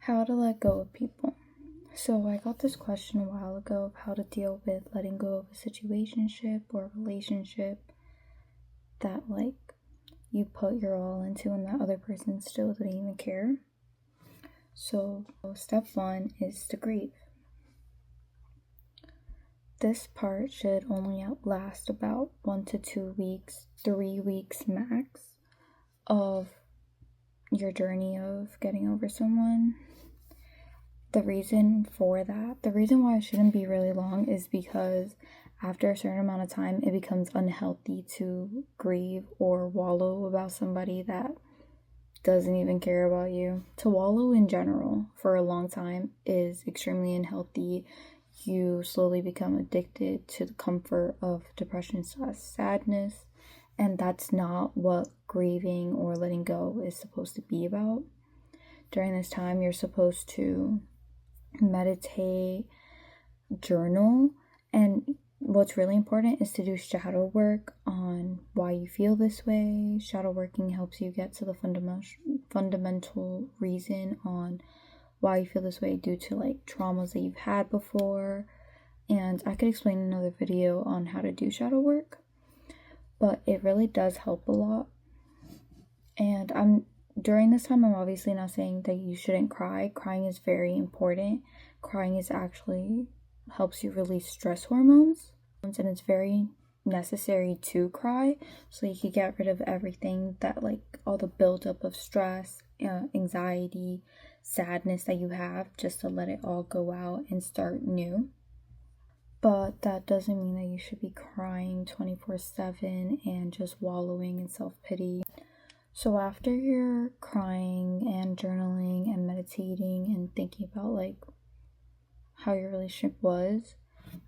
How to let go of people. So I got this question a while ago of how to deal with letting go of a situationship or a relationship that you put your all into and that other person still didn't even care. So step one is to grieve. This part should only outlast about 1 to 2 weeks, 3 weeks max of your journey of getting over someone. The reason why it shouldn't be really long is because after a certain amount of time, it becomes unhealthy to grieve or wallow about somebody that doesn't even care about you. To wallow in general for a long time is extremely unhealthy. You slowly become addicted to the comfort of depression / sadness, and that's not what grieving or letting go is supposed to be about. During this time, you're supposed to meditate, journal, and what's really important is to do shadow work on why you feel this way. Shadow working helps you get to the fundamental reason on why you feel this way due to traumas that you've had before. And I could explain another video on how to do shadow work, but it really does help a lot. And during this time, I'm obviously not saying that you shouldn't cry. Crying is very important. Crying is actually helps you release stress hormones, and it's very necessary to cry so you can get rid of everything that all the buildup of stress, anxiety, sadness that you have, just to let it all go out and start new. But that doesn't mean that you should be crying 24/7 and just wallowing in self-pity. So after you're crying and journaling and meditating and thinking about how your relationship was,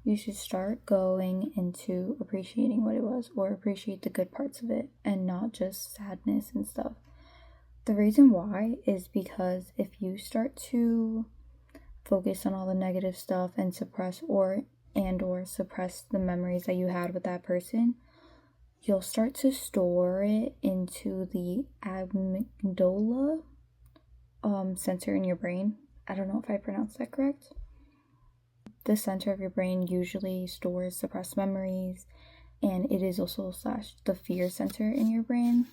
you should start going into appreciating what it was, or appreciate the good parts of it and not just sadness and stuff. The reason why is because if you start to focus on all the negative stuff and suppress or suppress the memories that you had with that person, you'll start to store it into the amygdala center in your brain. I don't know if I pronounced that correct. This center of your brain usually stores suppressed memories, and it is also / the fear center in your brain.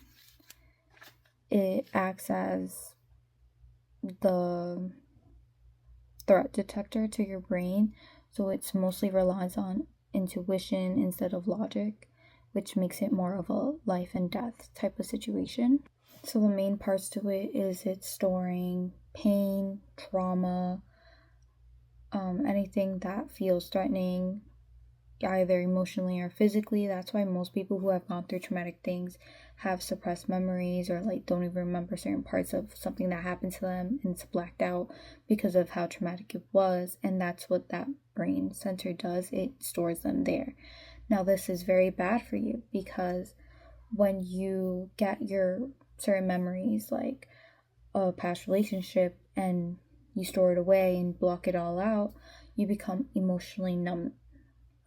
It acts as the threat detector to your brain, so it's mostly relies on intuition instead of logic, which makes it more of a life and death type of situation. So the main parts to it is it's storing pain, trauma, anything that feels threatening, either emotionally or physically. That's why most people who have gone through traumatic things have suppressed memories or don't even remember certain parts of something that happened to them, and it's blacked out because of how traumatic it was. And that's what that brain center does. It stores them there. Now, this is very bad for you because when you get your certain memories, like a past relationship, and you store it away and block it all out, you become emotionally numb.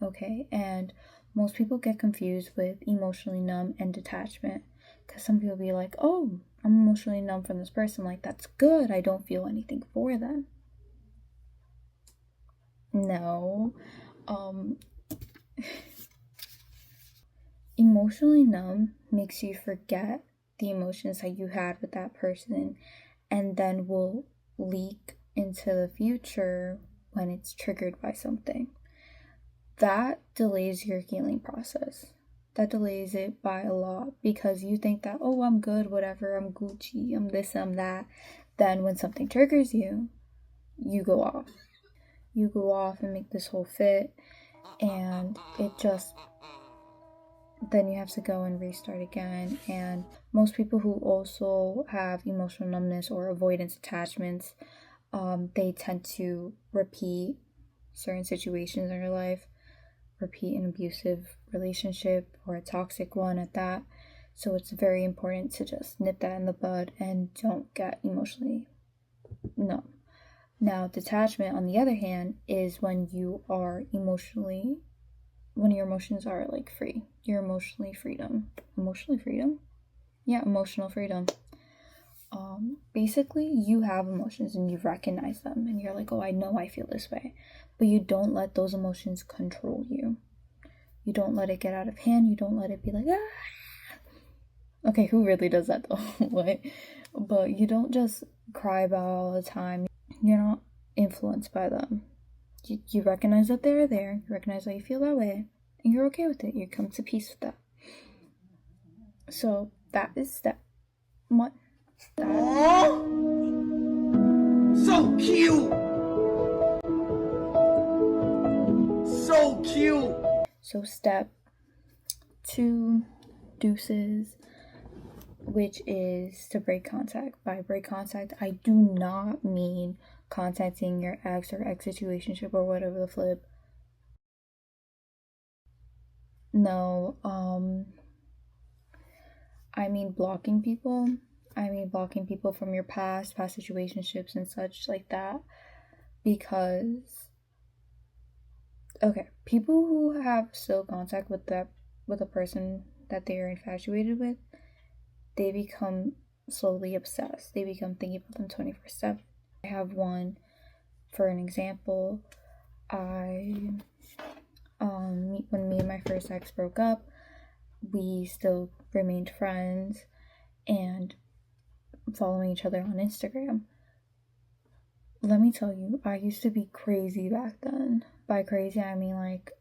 Okay, and most people get confused with emotionally numb and detachment, because some people be like, oh, I'm emotionally numb from this person, that's good, I don't feel anything for them. No. Emotionally numb makes you forget the emotions that you had with that person, and then will leak into the future when it's triggered by something. That delays your healing process. That delays it by a lot, because you think that, oh, I'm good, whatever, I'm Gucci, I'm this, I'm that. Then when something triggers you, you go off. You go off and make this whole fit, and then you have to go and restart again. And most people who also have emotional numbness or avoidance attachments, they tend to repeat certain situations in their life, repeat an abusive relationship or a toxic one at that. So it's very important to just nip that in the bud and don't get emotionally numb. Now, detachment, on the other hand, is when your emotions are free. You're emotional freedom. Basically you have emotions and you recognize them and you're like, oh, I know I feel this way, but you don't let those emotions control you. You don't let it get out of hand. You don't let it be like, ah. Okay, who really does that though? What? But you don't just cry about it all the time. You're not influenced by them. You recognize that they're there. You recognize that you feel that way, and you're okay with it. You come to peace with that. So that is step one. So cute! So cute! So step two, deuces, which is to break contact. By break contact, I do not mean contacting your ex or ex situationship or whatever the flip. No, I mean blocking people. I mean blocking people from your past situationships and such like that. Because okay, people who have still contact with a person that they are infatuated with, they become slowly obsessed. They become thinking about them 24/7. I have one, for an example. When me and my first ex broke up, we still remained friends and following each other on Instagram. Let me tell you, I used to be crazy back then. By crazy, I mean like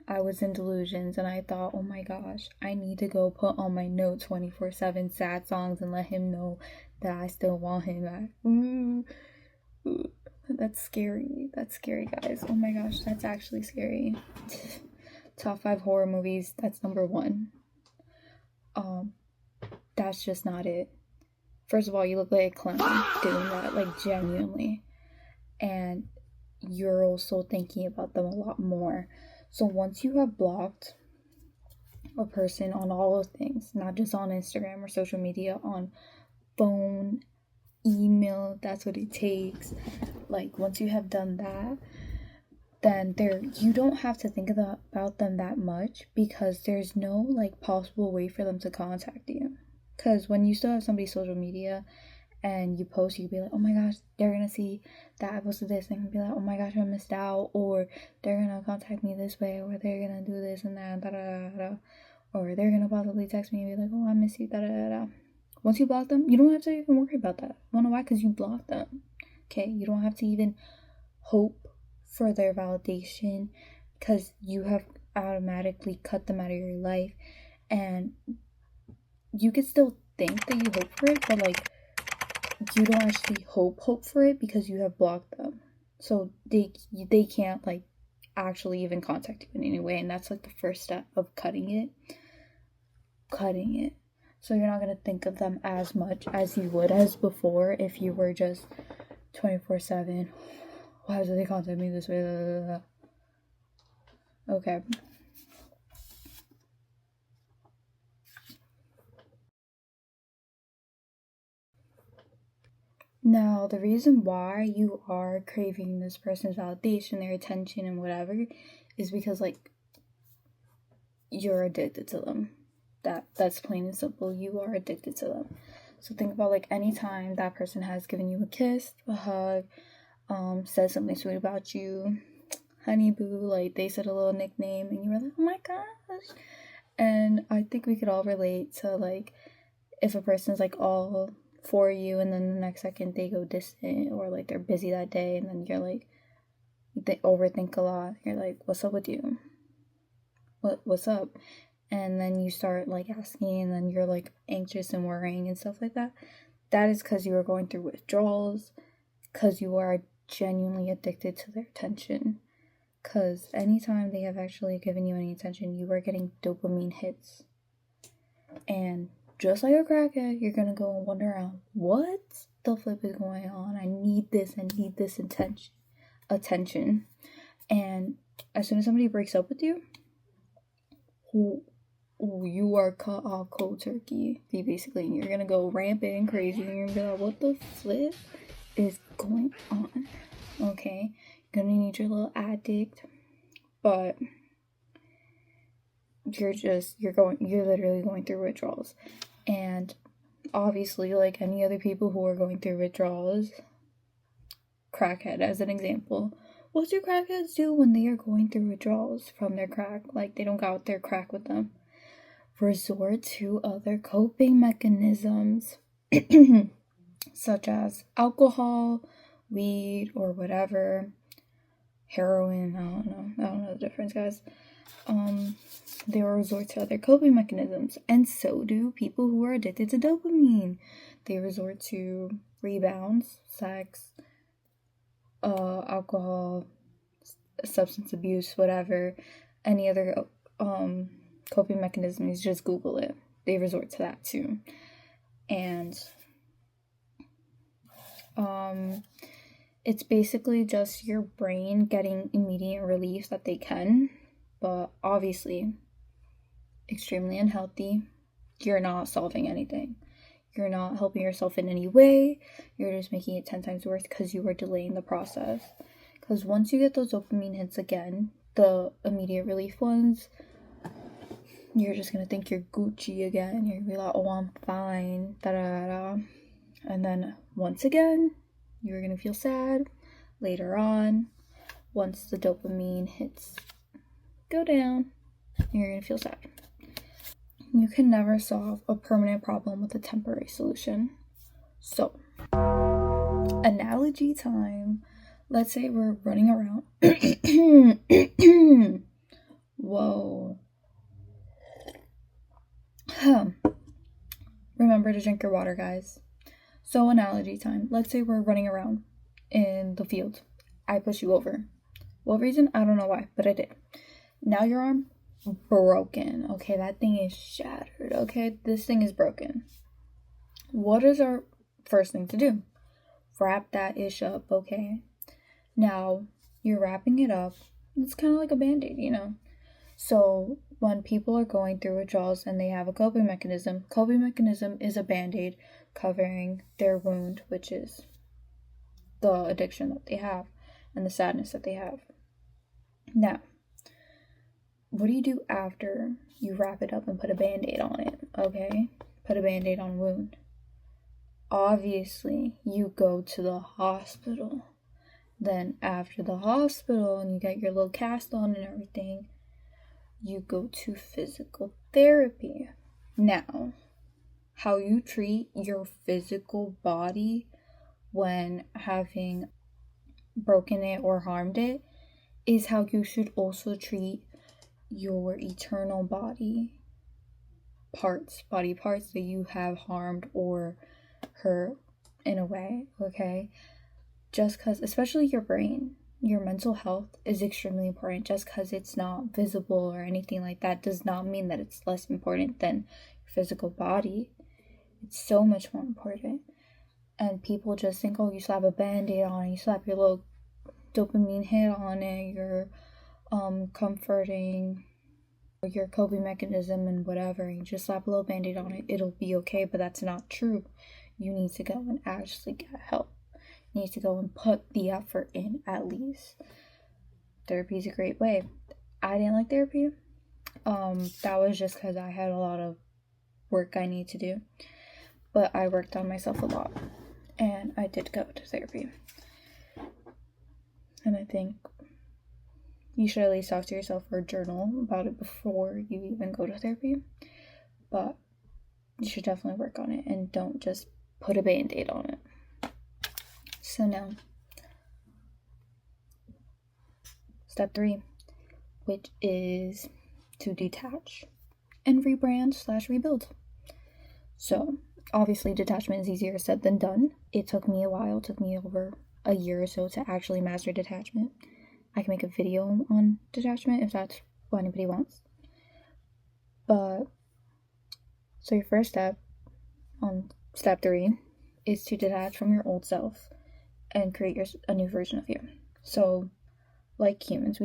I was in delusions and I thought, oh my gosh, I need to go put on my note 24/7 sad songs and let him know that I still want him back. Ooh. That's scary. That's scary, guys. Oh my gosh, that's actually scary. Top 5 horror movies, that's number 1. That's just not it. First of all, you look like a clown doing that, like genuinely. And you're also thinking about them a lot more. So once you have blocked a person on all of things, not just on Instagram or social media, on phone, email, that's what it takes. Like once you have done that, then you don't have to think about them that much, because there's no like possible way for them to contact you. Because when you still have somebody's social media and you post, you can be like, oh my gosh, they're gonna see that I posted this and be like, oh my gosh, I missed out, or they're gonna contact me this way, or they're gonna do this and that, da da da da, or they're gonna possibly text me and be like, oh, I miss you, da da da da. Once you block them, you don't have to even worry about that. You wanna know why? Because you blocked them. Okay, you don't have to even hope for their validation, because you have automatically cut them out of your life. And you could still think that you hope for it, but like you don't actually hope for it because you have blocked them. So they can't like actually even contact you in any way, and that's like the first step of cutting it. So you're not gonna think of them as much as you would as before if you were just 24/7. Why do they contact me this way? Okay. Now, the reason why you are craving this person's validation, their attention, and whatever, is because like you're addicted to them. That's plain and simple. You are addicted to them. So think about like any time that person has given you a kiss, a hug, said something sweet about you, honey boo, like they said a little nickname, and you were like, oh my gosh. And I think we could all relate to like if a person's like all for you and then the next second they go distant, or like they're busy that day, and then you're like, they overthink a lot. You're like, what's up with you? What's up? And then you start like asking, and then you're like anxious and worrying and stuff like that. That is because you are going through withdrawals, because you are genuinely addicted to their attention. Because anytime they have actually given you any attention, you are getting dopamine hits. And just like a crackhead, you're gonna go and wonder around, what the flip is going on? I need this attention. And as soon as somebody breaks up with you, you are cut off cold turkey, basically. And you're gonna go rampant and crazy, and you're gonna be like, what the flip is going on? Okay, you're gonna need your little addict, but you're literally going through withdrawals. And obviously, like any other people who are going through withdrawals, crackhead as an example, what do crackheads do when they are going through withdrawals from their crack? Like, they don't got their crack with them. Resort to other coping mechanisms, such as alcohol, weed, or whatever, heroin. I don't know the difference, guys. They will resort to other coping mechanisms, and so do people who are addicted to dopamine. They resort to rebounds, sex, alcohol, substance abuse, whatever, any other coping mechanisms. Just Google it. They resort to that too. And it's basically just your brain getting immediate relief that they can, but obviously extremely unhealthy. You're not solving anything. You're not helping yourself in any way. You're just making it 10 times worse because you are delaying the process. Because once you get those dopamine hits again, the immediate relief ones, you're just going to think you're Gucci again. You're going to be like, oh, I'm fine, da-da-da-da. And then once again, you're going to feel sad later on. Once the dopamine hits go down, you're going to feel sad. You can never solve a permanent problem with a temporary solution. So, analogy time. Let's say we're running around. Whoa. Remember to drink your water, guys. So, analogy time. Let's say we're running around in the field. I push you over. What reason? I don't know why, but I did. Now your arm broken. Okay, that thing is shattered. Okay, this thing is broken. What is our first thing to do? Wrap that ish up, okay? Now, you're wrapping it up. It's kind of like a band-aid, you know? So, when people are going through withdrawals and they have a coping mechanism is a band-aid covering their wound, which is the addiction that they have and the sadness that they have. Now, what do you do after you wrap it up and put a band-aid on it, okay? Put a band-aid on a wound. Obviously, you go to the hospital. Then after the hospital and you get your little cast on and everything, you go to physical therapy. Now, how you treat your physical body when having broken it or harmed it is how you should also treat your eternal body parts that you have harmed or hurt in a way, okay? Just because, especially your brain, your mental health is extremely important. Just because it's not visible or anything like that does not mean that it's less important than your physical body. It's so much more important. And people just think, oh, you slap a band-aid on it, you slap your little dopamine hit on it, you're comforting your coping mechanism and whatever, you just slap a little band-aid on it, it'll be okay. But that's not true. You need to go and actually get help. You need to go and put the effort in at least. Therapy is a great way. I didn't like therapy. That was just because I had a lot of work I need to do. But I worked on myself a lot. And I did go to therapy. And I think you should at least talk to yourself or journal about it before you even go to therapy. But you should definitely work on it and don't just put a band-aid on it. So now, step 3, which is to detach and rebrand/rebuild. So obviously detachment is easier said than done. It took me a while. It took me over a year or so to actually master detachment. I can make a video on detachment if that's what anybody wants. But, so your first step on step 3 is to detach from your old self and create a new version of you. So, like humans,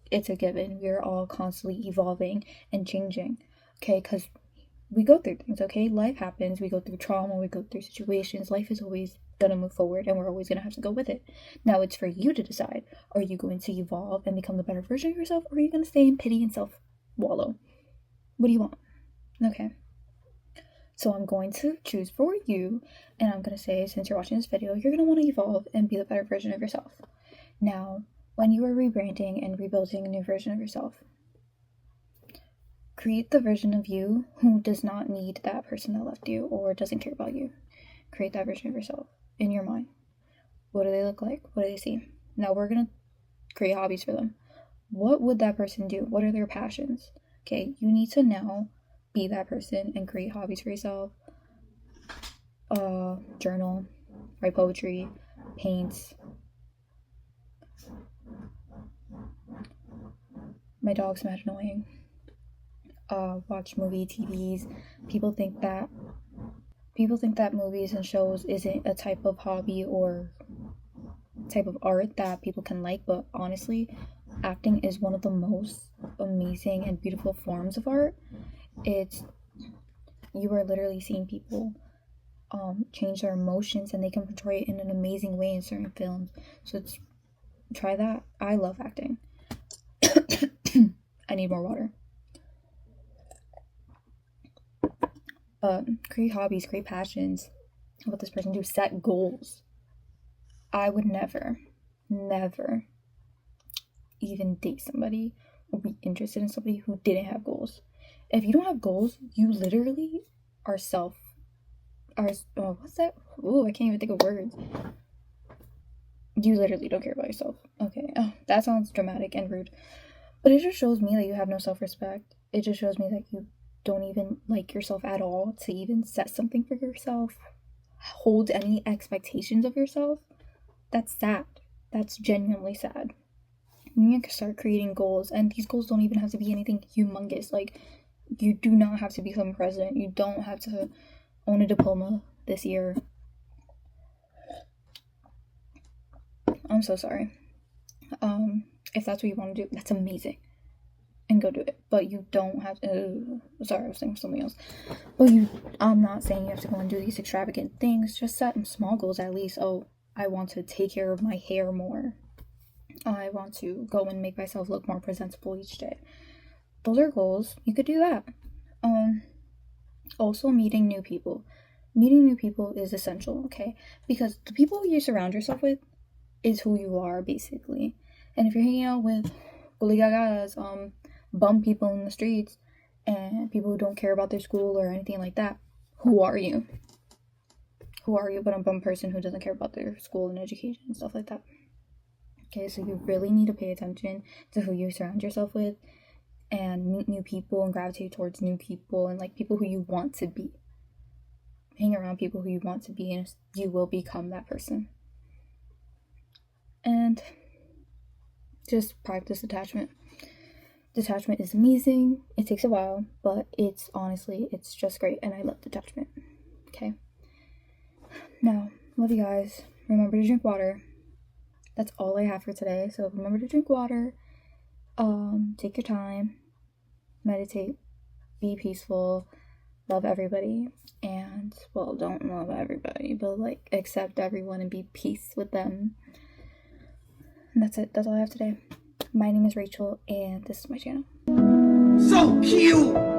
it's a given, we are all constantly evolving and changing, okay? Because we go through things, okay? Life happens, we go through trauma, we go through situations. Life is always gonna move forward and we're always gonna have to go with it. Now it's for you to decide. Are you going to evolve and become the better version of yourself, or are you gonna stay in pity and self-wallow? What do you want? Okay. So I'm going to choose for you, and I'm going to say, since you're watching this video, you're going to want to evolve and be the better version of yourself. Now, when you are rebranding and rebuilding a new version of yourself, create the version of you who does not need that person that left you or doesn't care about you. Create that version of yourself in your mind. What do they look like? What do they see? Now we're going to create hobbies for them. What would that person do? What are their passions? Okay, you need to now be that person and create hobbies for yourself. Journal, write poetry, paint. My dog's mad annoying. Watch TVs. People think that movies and shows isn't a type of hobby or type of art that people can like, but honestly, acting is one of the most amazing and beautiful forms of art. You are literally seeing people change their emotions, and they can portray it in an amazing way in certain films. So try that. I love acting. I need more water. Create hobbies, create passions. What this person do? Set goals. I would never even date somebody or be interested in somebody who didn't have goals. If you don't have goals, you literally are what's that? Oh, I can't even think of words. You literally don't care about yourself. Okay, that sounds dramatic and rude. But it just shows me that you have no self-respect. It just shows me that you don't even like yourself at all to even set something for yourself, hold any expectations of yourself. That's sad. That's genuinely sad. You need to start creating goals, and these goals don't even have to be anything humongous. Like, you do not have to become president. You don't have to own a diploma this year. I'm so sorry. If that's what you want to do, that's amazing. And go do it. But you don't have to. Sorry, I was saying something else. But I'm not saying you have to go and do these extravagant things. Just set small goals at least. Oh, I want to take care of my hair more. I want to go and make myself look more presentable each day. Those are goals. You could do that. Also, meeting new people. Meeting new people is essential, okay? Because the people you surround yourself with is who you are, basically. And if you're hanging out with bully gagas, bum people in the streets, and people who don't care about their school or anything like that, who are you? Who are you but a bum person who doesn't care about their school and education and stuff like that? Okay, so you really need to pay attention to who you surround yourself with and meet new people and gravitate towards new people and like people who you want to be. Hang around people who you want to be, and you will become that person. And just practice detachment. Detachment is amazing. It takes a while, but it's just great, and I love detachment. Okay. Now, love you guys. Remember to drink water. That's all I have for today. So remember to drink water. Take your time. Meditate. Be peaceful. Love everybody. And, well, don't love everybody, but, like, accept everyone and be peace with them. And that's it. That's all I have today. My name is Rachel, and this is my channel. So cute!